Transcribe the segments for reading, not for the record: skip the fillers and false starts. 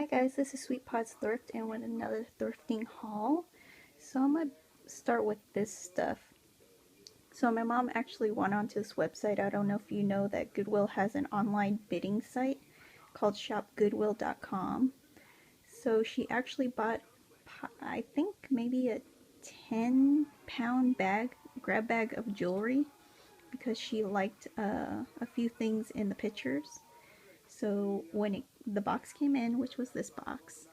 Hi guys, this is Sweet Pot's Thrift and with another thrifting haul. So I'm going to start with this stuff. So my mom actually went onto this website. I don't know if you know that Goodwill has an online bidding site called shopgoodwill.com. So she actually bought, I think maybe a 10-pound grab bag of jewelry because she liked a few things in the pictures. So when the box came in, which was this box,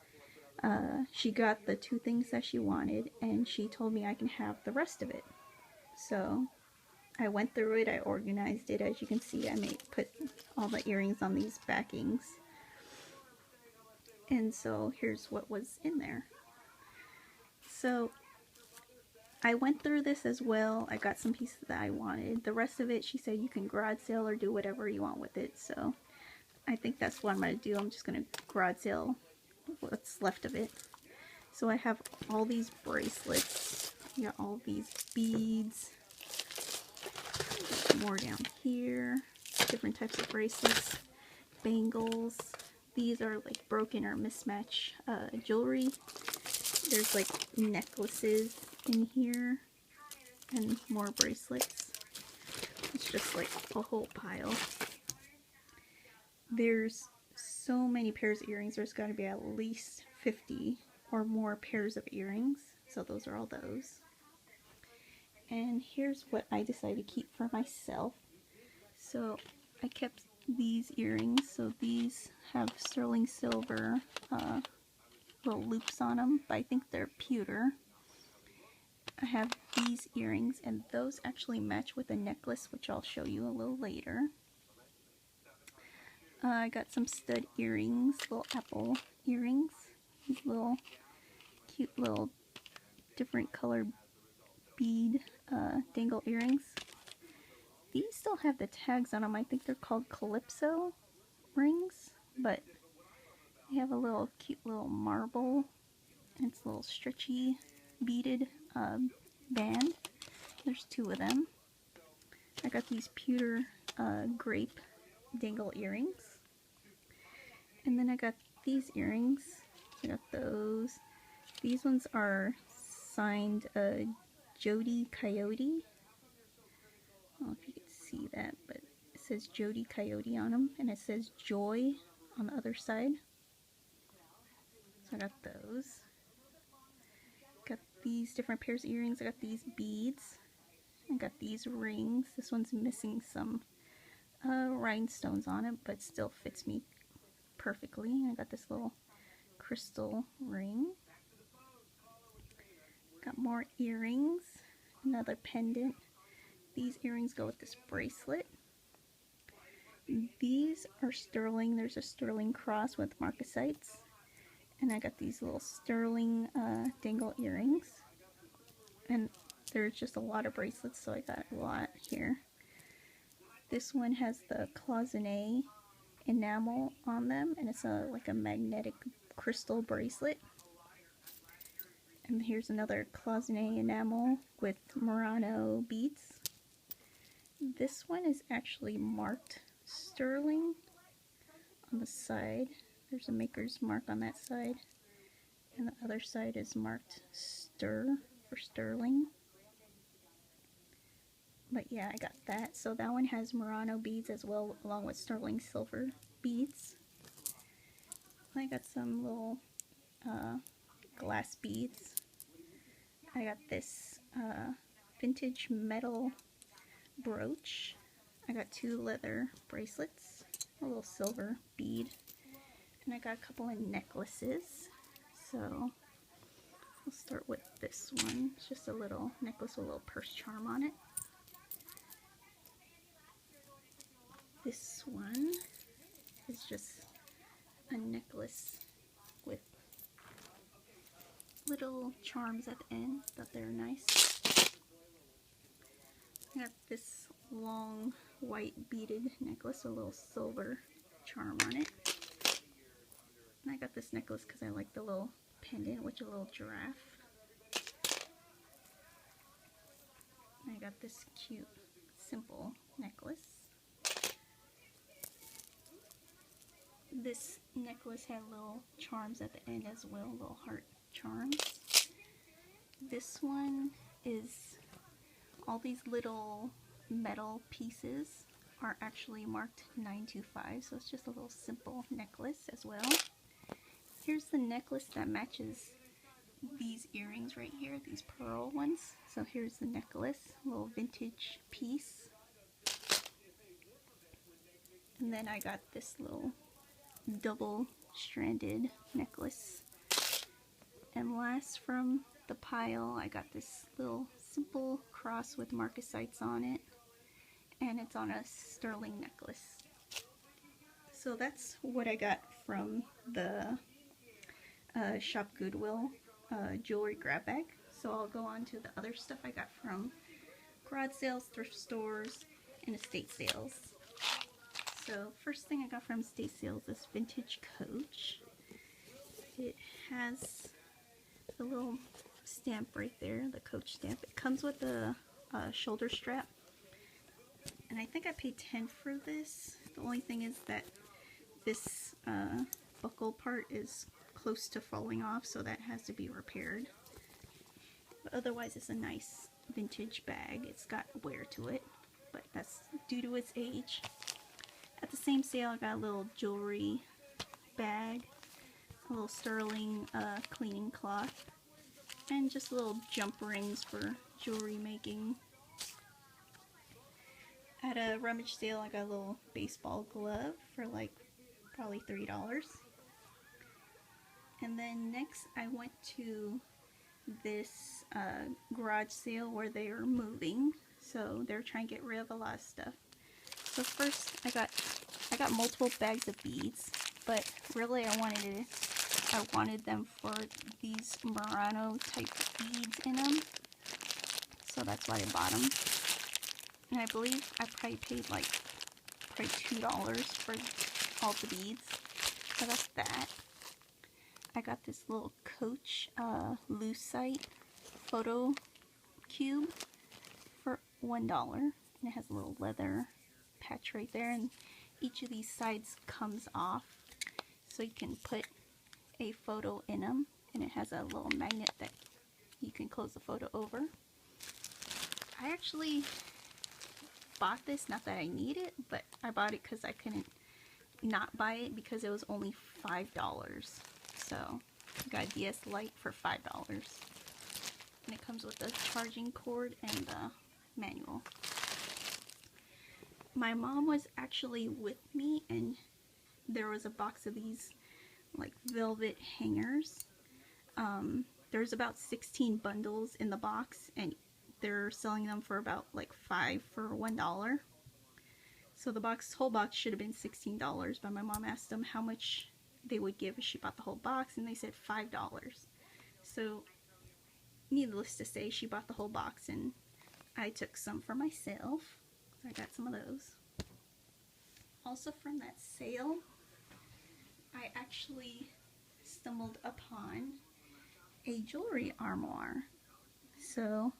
she got the two things that she wanted, and she told me I can have the rest of it. So I went through it, I organized it. As you can see, I put all the earrings on these backings. And so here's what was in there. So I went through this as well. I got some pieces that I wanted. The rest of it, she said you can garage sale or do whatever you want with it. So I think that's what I'm going to do. I'm just going to garage sale what's left of it. So I have all these bracelets. I got all these beads. More down here. Different types of bracelets. Bangles. These are like broken or mismatched jewelry. There's like necklaces in here. And more bracelets. It's just like a whole pile. There's so many pairs of earrings. There's got to be at least 50 or more pairs of earrings. So those are all those. And here's what I decided to keep for myself. So I kept these earrings. So these have sterling silver little loops on them, but I think they're pewter. I have these earrings, and those actually match with a necklace, which I'll show you a little later. I got some stud earrings, little apple earrings, these little cute little different color bead dangle earrings. These still have the tags on them. I think they're called Calypso rings, but they have a little cute little marble, and it's a little stretchy beaded band. There's two of them. I got these pewter grape dangle earrings. And then I got these earrings. I got those. These ones are signed Jody Coyote. I don't know if you can see that, but it says Jody Coyote on them, and it says Joy on the other side. So I got those. Got these different pairs of earrings. I got these beads. I got these rings. This one's missing some rhinestones on it, but still fits me perfectly. I got this little crystal ring. Got more earrings. Another pendant. These earrings go with this bracelet. These are sterling. There's a sterling cross with marcasites. And I got these little sterling dangle earrings. And there's just a lot of bracelets, so I got a lot here. This one has the cloisonne enamel on them, and it's like a magnetic crystal bracelet. And here's another cloisonne enamel with Murano beads. This one is actually marked sterling on the side. There's a maker's mark on that side, and the other side is marked stir for sterling. But yeah, I got that. So that one has Murano beads as well, along with sterling silver beads. I got some little glass beads. I got this vintage metal brooch. I got two leather bracelets, a little silver bead, and I got a couple of necklaces. So I'll start with this one. It's just a little necklace with a little purse charm on it. This one is just a necklace with little charms at the end. Thought they were nice. I got this long white beaded necklace with a little silver charm on it. And I got this necklace because I like the little pendant with a little giraffe. And I got this cute, simple necklace. This necklace had little charms at the end as well, little heart charms. This one is all these little metal pieces are actually marked 925, so it's just a little simple necklace as well. Here's the necklace that matches these earrings right here, these pearl ones. So here's the necklace, a little vintage piece. And then I got this little double stranded necklace. And last from the pile, I got this little simple cross with marcasites on it, and it's on a sterling necklace. So that's what I got from the Shop Goodwill jewelry grab bag. So I'll go on to the other stuff I got from garage sales, thrift stores, and estate sales. So first thing I got from estate sales is vintage coach. It has the little stamp right there, the coach stamp. It comes with a shoulder strap, and I think I paid $10 for this. The only thing is that this buckle part is close to falling off, so that has to be repaired. But otherwise, it's a nice vintage bag. It's got wear to it, but that's due to its age. At the same sale, I got a little jewelry bag, a little sterling cleaning cloth, and just little jump rings for jewelry making. At a rummage sale, I got a little baseball glove for like probably $3. And then next I went to this garage sale where they were moving, so they're trying to get rid of a lot of stuff. So first I got multiple bags of beads, but really I wanted them for these Murano type beads in them, so that's why I bought them. And I believe I probably paid like $2 for all the beads. So that's that. I got this little Coach lucite photo cube for $1, and it has a little leather patch right there, and each of these sides comes off, so you can put a photo in them, and it has a little magnet that you can close the photo over. I actually bought this, not that I need it, but I bought it because I couldn't not buy it because it was only $5. So I got a DS Lite for $5, and it comes with a charging cord and the manual. My mom was actually with me, and there was a box of these like velvet hangers. There's about 16 bundles in the box, and they're selling them for about like $5 for $1. So the whole box should have been $16, but my mom asked them how much they would give if she bought the whole box, and they said $5. So needless to say, she bought the whole box, and I took some for myself. So I got some of those. Also from that sale, I actually stumbled upon a jewelry armoire. So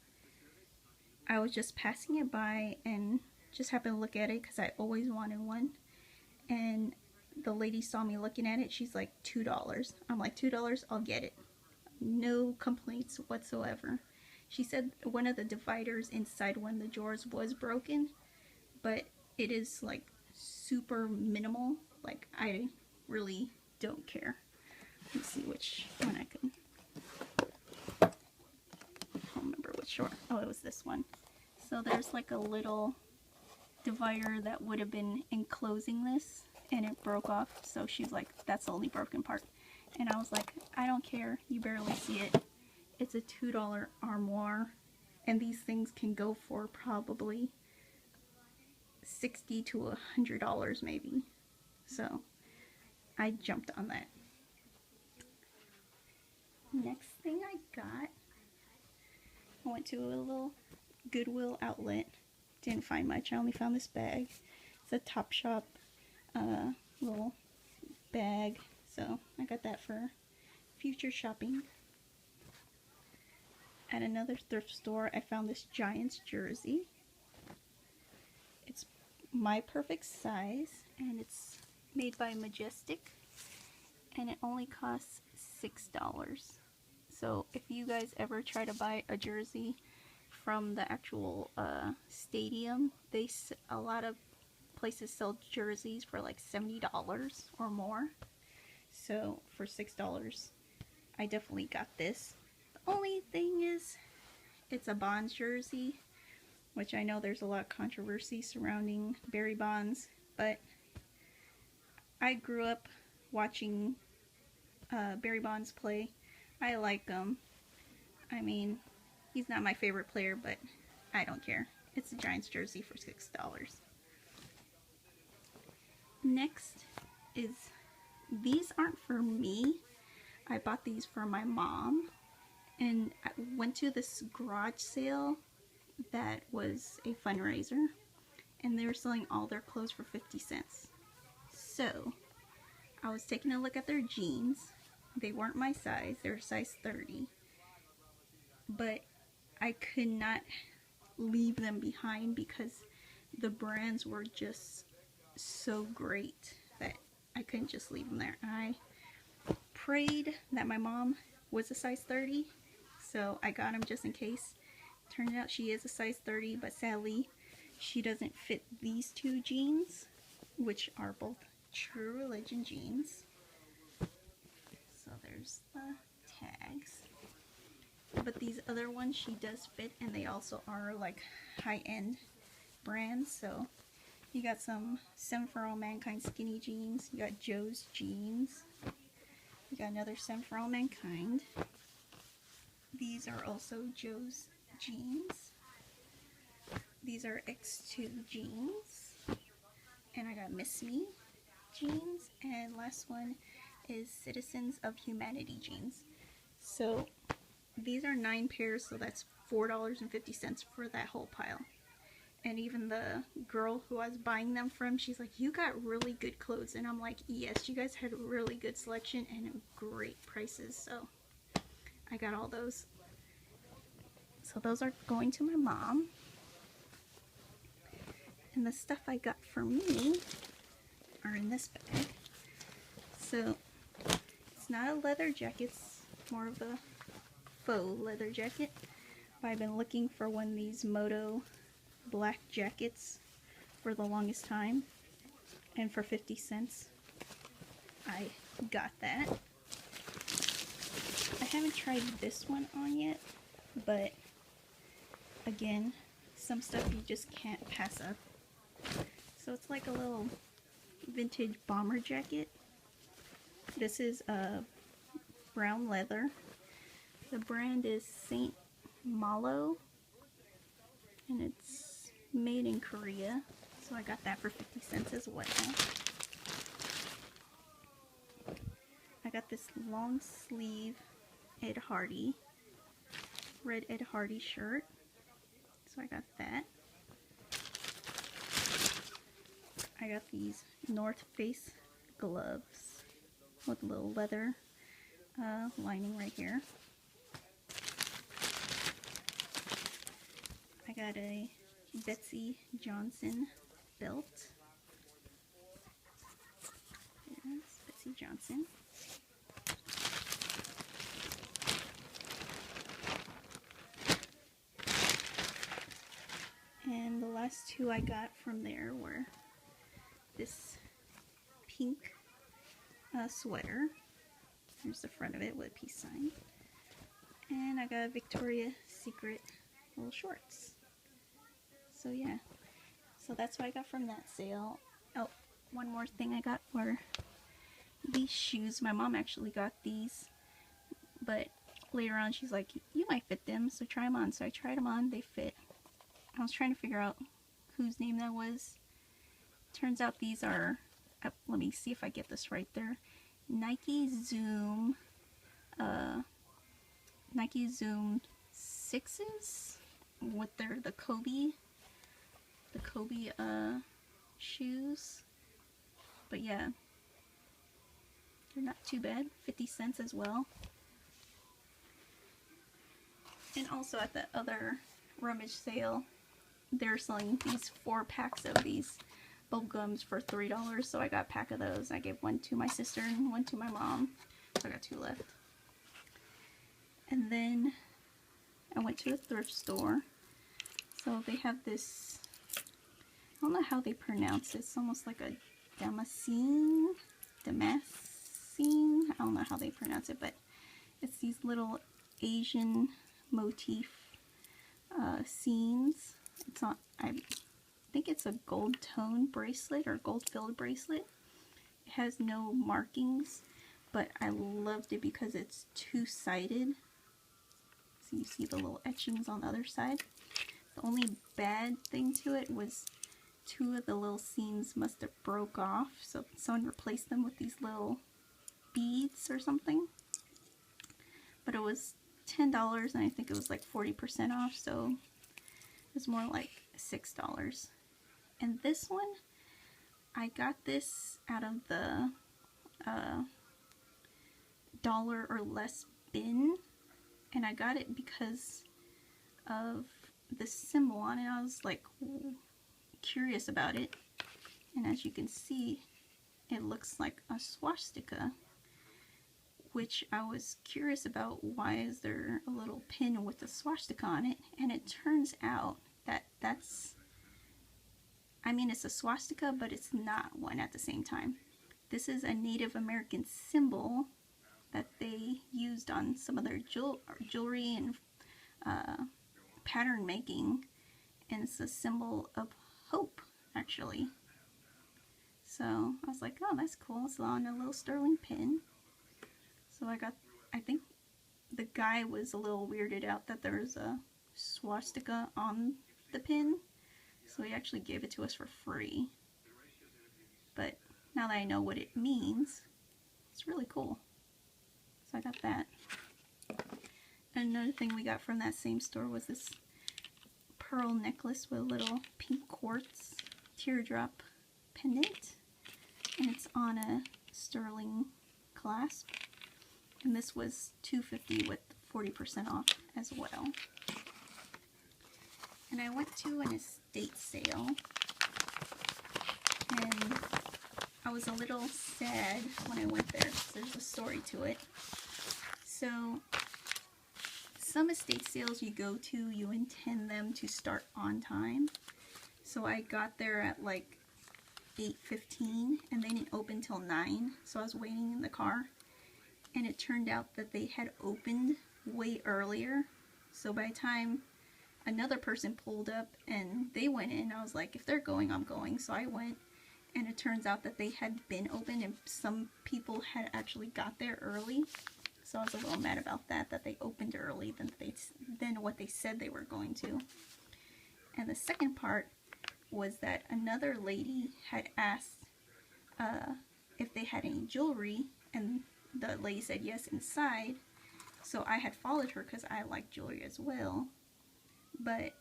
I was just passing it by and just happened to look at it because I always wanted one, and the lady saw me looking at it. She's like, $2. I'm like, $2, I'll get it. No complaints whatsoever. She said one of the dividers inside one of the drawers was broken, but it is like super minimal. Like, I really don't care. Let's see which one I can. I don't remember which drawer. Oh, it was this one. So there's like a little divider that would have been enclosing this, and it broke off. So she's like, that's the only broken part. And I was like, I don't care. You barely see it. It's a $2 armoire, and these things can go for probably $60 to $100 maybe. So I jumped on that. Next thing I got, I went to a little Goodwill outlet. Didn't find much. I only found this bag. It's a Topshop little bag, so I got that for future shopping. At another thrift store, I found this Giants jersey. It's my perfect size, and it's made by Majestic, and it only costs $6. So if you guys ever try to buy a jersey from the actual stadium, a lot of places sell jerseys for like $70 or more. So for $6, I definitely got this. The only thing is, it's a Bonds jersey, which I know there's a lot of controversy surrounding Barry Bonds, but I grew up watching Barry Bonds play. I like him. I mean, he's not my favorite player, but I don't care. It's a Giants jersey for $6. Next is, these aren't for me. I bought these for my mom, and I went to this garage sale that was a fundraiser, and they were selling all their clothes for 50 cents. So I was taking a look at their jeans. They weren't my size, they were size 30, but I could not leave them behind because the brands were just so great that I couldn't just leave them there. I prayed that my mom was a size 30, so I got them just in case. Turned out she is a size 30, but sadly she doesn't fit these two jeans, which are both True Religion jeans. So there's the tags. But these other ones she does fit, and they also are like high-end brands. So you got some 7 for All Mankind skinny jeans. You got Joe's jeans. You got another 7 for All Mankind. These are also Joe's jeans. These are X2 jeans. And I got Miss Me jeans. And last one is Citizens of Humanity jeans. So these are 9 pairs, so that's $4.50 for that whole pile. And even the girl who I was buying them from, she's like, you got really good clothes. And I'm like, yes, you guys had a really good selection and great prices. So I got all those. So those are going to my mom. And the stuff I got for me are in this bag. So it's not a leather jacket, it's more of a faux leather jacket. But I've been looking for one of these Moto black jackets for the longest time, and for 50 cents I got that. I haven't tried this one on yet, but again, some stuff you just can't pass up. So it's like a little vintage bomber jacket. This is brown leather. The brand is St. Malo, and it's made in Korea. So I got that for 50 cents as well. I got this long sleeve Ed Hardy, red Ed Hardy shirt. So I got that. I got these North Face gloves with a little leather lining right here. I got a Betsy Johnson belt. There's Betsy Johnson. And the last two I got from there were this pink sweater. There's the front of it with a peace sign. And I got a Victoria's Secret little shorts. So yeah, so that's what I got from that sale. Oh, one more thing I got were these shoes. My mom actually got these, but later on she's like, you might fit them, so try them on. So I tried them on, they fit. I was trying to figure out whose name that was. Turns out these are, let me see if I get this right there, Nike Zoom 6s with the Kobe shoes. But yeah, they're not too bad, 50 cents as well. And also at the other rummage sale, they're selling these 4 packs of these bubble gums for $3, so I got a pack of those. I gave one to my sister and one to my mom, so I got 2 left. And then I went to a thrift store. So they have this, I don't know how they pronounce it. It's almost like a damascene, I don't know how they pronounce it, but it's these little Asian motif scenes. It's on, I think it's a gold tone bracelet or gold filled bracelet. It has no markings, but I loved it because it's 2-sided. So you see the little etchings on the other side. The only bad thing to it was 2 of the little seams must have broke off, so someone replaced them with these little beads or something. But it was $10 and I think it was like 40% off, so it was more like $6. And this one, I got this out of the $1 or less bin, and I got it because of the symbol on it. I was like curious about it, and as you can see, it looks like a swastika, which I was curious about. Why is there a little pin with a swastika on it? And it turns out that that's, I mean, it's a swastika, but it's not one at the same time. This is a Native American symbol that they used on some of their jewelry and pattern making, and it's a symbol of hope, actually. So I was like, oh, that's cool. It's on a little sterling pin. So I think the guy was a little weirded out that there's a swastika on the pin, so he actually gave it to us for free. But now that I know what it means, it's really cool. So I got that. Another thing we got from that same store was this pearl necklace with a little pink quartz teardrop pendant, and it's on a sterling clasp, and this was $2.50 with 40% off as well. And I went to an estate sale, and I was a little sad when I went there because there's a story to it. So some estate sales you go to, you intend them to start on time. So I got there at like 8:15 and they didn't open till 9, so I was waiting in the car, and it turned out that they had opened way earlier. So by the time another person pulled up and they went in, I was like, if they're going, I'm going. So I went, and it turns out that they had been open and some people had actually got there early. So I was a little mad about that they opened early than what they said they were going to. And the second part was that another lady had asked if they had any jewelry, and the lady said yes inside. So I had followed her because I like jewelry as well. But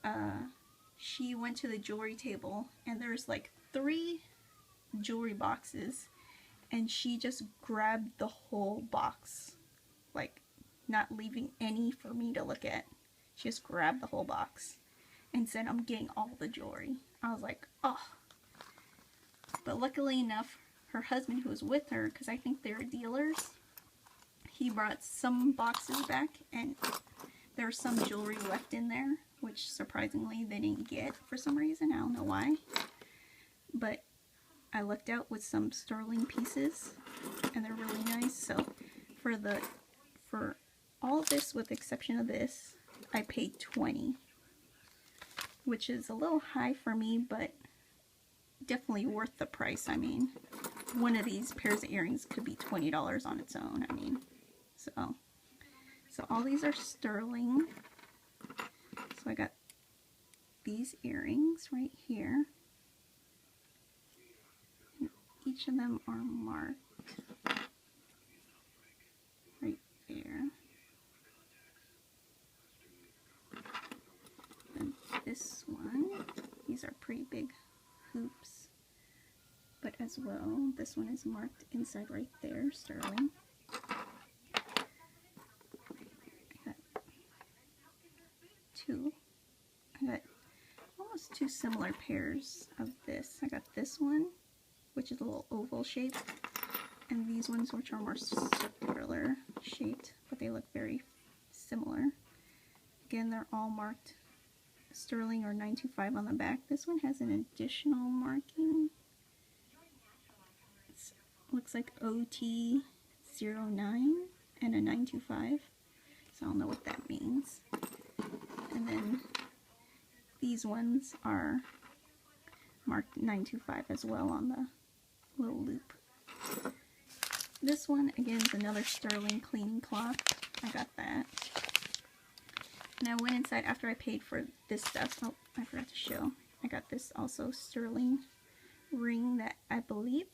she went to the jewelry table, and there's like 3 jewelry boxes, and she just grabbed the whole box, like not leaving any for me to look at. She just grabbed the whole box and said, I'm getting all the jewelry. I was like, oh. But luckily enough, her husband, who was with her, because I think they were dealers, he brought some boxes back, and there was some jewelry left in there, which surprisingly they didn't get for some reason. I don't know why. But I lucked out with some sterling pieces, and they're really nice. So for all this, with the exception of this, I paid $20, which is a little high for me, but definitely worth the price. I mean, one of these pairs of earrings could be $20 on its own. I mean, so all these are sterling. So I got these earrings right here. And each of them are marked right there. And this one, these are pretty big hoops. But as well, this one is marked inside right there, sterling. I got almost 2 similar pairs of this. I got this one, which is a little oval shape, and these ones, which are more circular shaped, but they look very similar. Again, they're all marked sterling or 925 on the back. This one has an additional marking. It looks like OT09 and a 925. So I don't know what that means. And then these ones are marked 925 as well on the little loop. This one, again, is another sterling cleaning cloth. I got that. And I went inside after I paid for this stuff. Oh, I forgot to show. I got this also sterling ring that I believe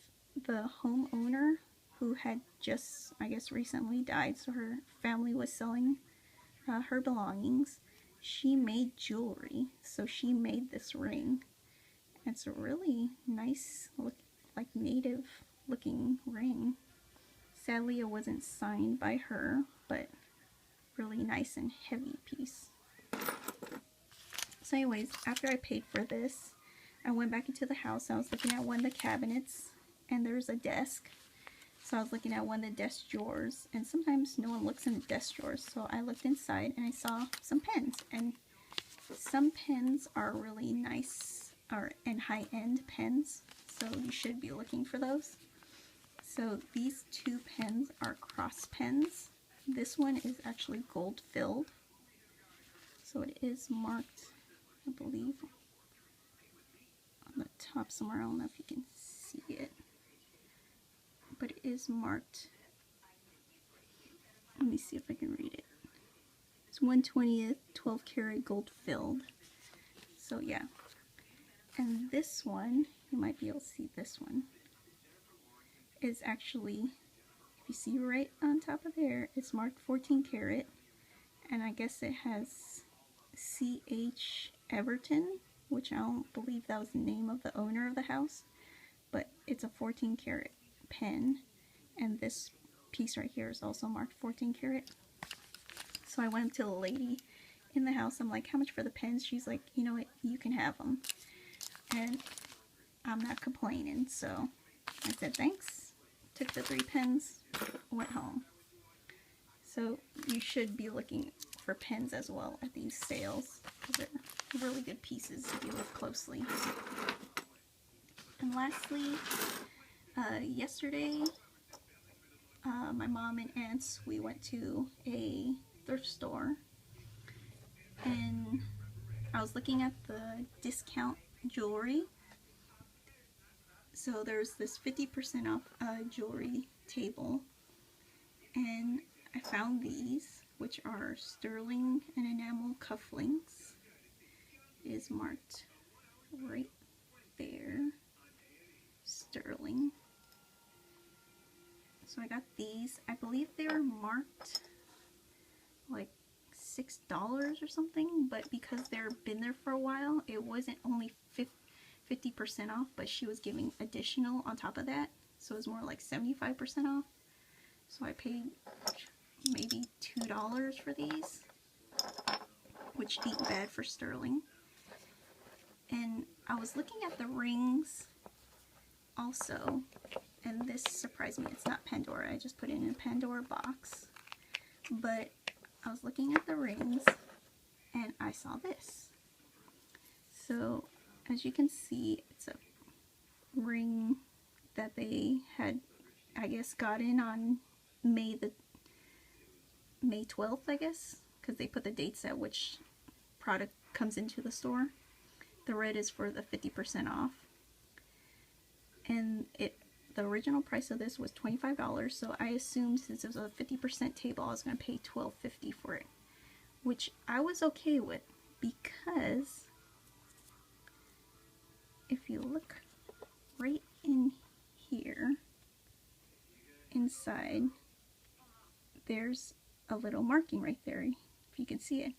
the homeowner, who had just, I guess, recently died, so her family was selling her belongings. She made jewelry, so she made this ring. It's a really nice, like native looking ring. Sadly, it wasn't signed by her, but really nice and heavy piece. So anyways, after I paid for this, I went back into the house. I was looking at one of the cabinets, and there's a desk. So I was looking at one of the desk drawers, and sometimes no one looks in the desk drawers. So I looked inside and I saw some pens, and some pens are really nice and high-end pens, so you should be looking for those. So these two pens are cross pens. This one is actually gold filled, so it is marked, I believe, on the top somewhere. I don't know if you can see it, but it is marked. Let me see if I can read it. It's 1/20th 12 karat gold filled. So yeah. And this one, you might be able to see this one, is actually, if you see right on top of there, it's marked 14 karat, and I guess it has C.H. Everton, which I don't believe that was the name of the owner of the house, but it's a 14 karat pen, and this piece right here is also marked 14 karat. So I went up to the lady in the house. I'm like, how much for the pens? She's like, you know what, you can have them. And I'm not complaining, so I said thanks, took the 3 pens, went home. So you should be looking for pens as well at these sales, because they're really good pieces if you look closely. And lastly, yesterday, my mom and aunts, we went to a thrift store, and I was looking at the discount jewelry. So there's this 50% off jewelry table, and I found these, which are sterling and enamel cufflinks. It is marked right there, sterling. So I got these. I believe they were marked like $6 or something, but because they've been there for a while, it wasn't only 50% off, but she was giving additional on top of that, so it was more like 75% off. So I paid maybe $2 for these, which ain't bad for sterling. And I was looking at the rings also, and this surprised me. It's not Pandora, I just put it in a Pandora box, but I was looking at the rings and I saw this. So as you can see, it's a ring that they had, I guess, got in on May 12th, I guess, because they put the dates at which product comes into the store. The red is for the 50% off, and the original price of this was $25, so I assumed since it was a 50% table, I was going to pay $12.50 for it, which I was okay with, because if you look right in here, inside, there's a little marking right there, if you can see it.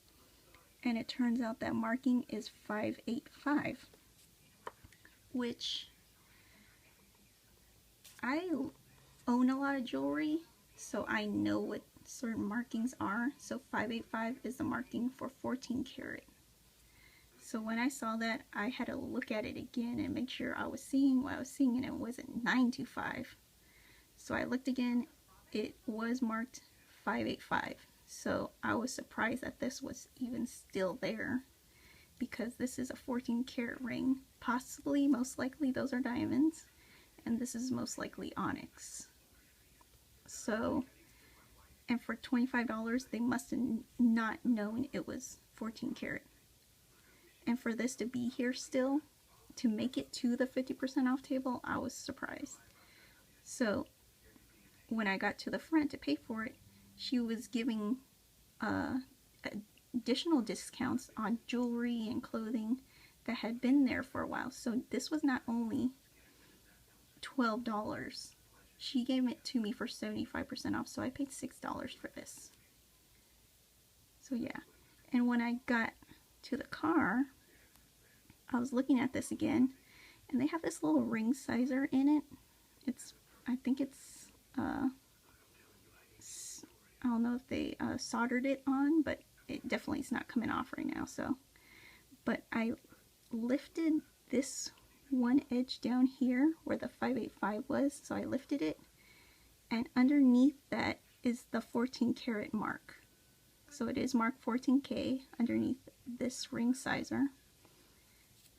And it turns out that marking is 585, which I own a lot of jewelry, so I know what certain markings are. So 585 is the marking for 14 karat. So when I saw that, I had to look at it again and make sure I was seeing what I was seeing, and it wasn't 925. So I looked again, it was marked 585. So I was surprised that this was even still there, because this is a 14 karat ring. Possibly, most likely, those are diamonds, and this is most likely onyx. So, and for $25, they must have not known it was 14 karat. And for this to be here still, to make it to the 50% off table, I was surprised. So when I got to the front to pay for it, she was giving additional discounts on jewelry and clothing that had been there for a while. So this was not only $12. She gave it to me for 75% off, so I paid $6 for this. So yeah, and when I got to the car, I was looking at this again, and they have this little ring sizer in it. I think it's, I don't know if they soldered it on, but it definitely is not coming off right now. So, but I lifted this one edge down here where the 585 was, so I lifted it, and underneath that is the 14 karat mark. So it is marked 14K underneath this ring sizer.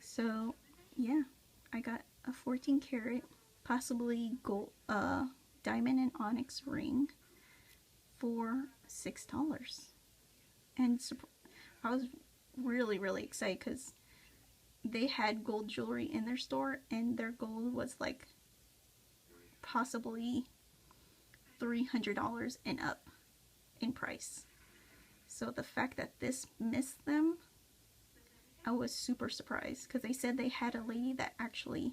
So yeah, I got a 14 karat, possibly gold, diamond and onyx ring for $6. And I was really excited because they had gold jewelry in their store, and their gold was like possibly $300 and up in price. So the fact that this missed them, I was super surprised, because they said they had a lady that actually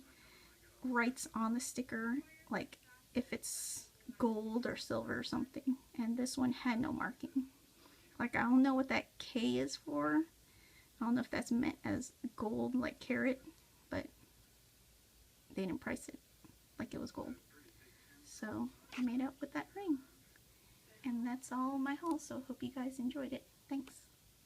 writes on the sticker like if it's gold or silver or something, and this one had no marking. Like, I don't know what that K is for. I don't know if that's meant as gold, like carat, but they didn't price it like it was gold. So I made up with that ring. And that's all my haul, so hope you guys enjoyed it. Thanks.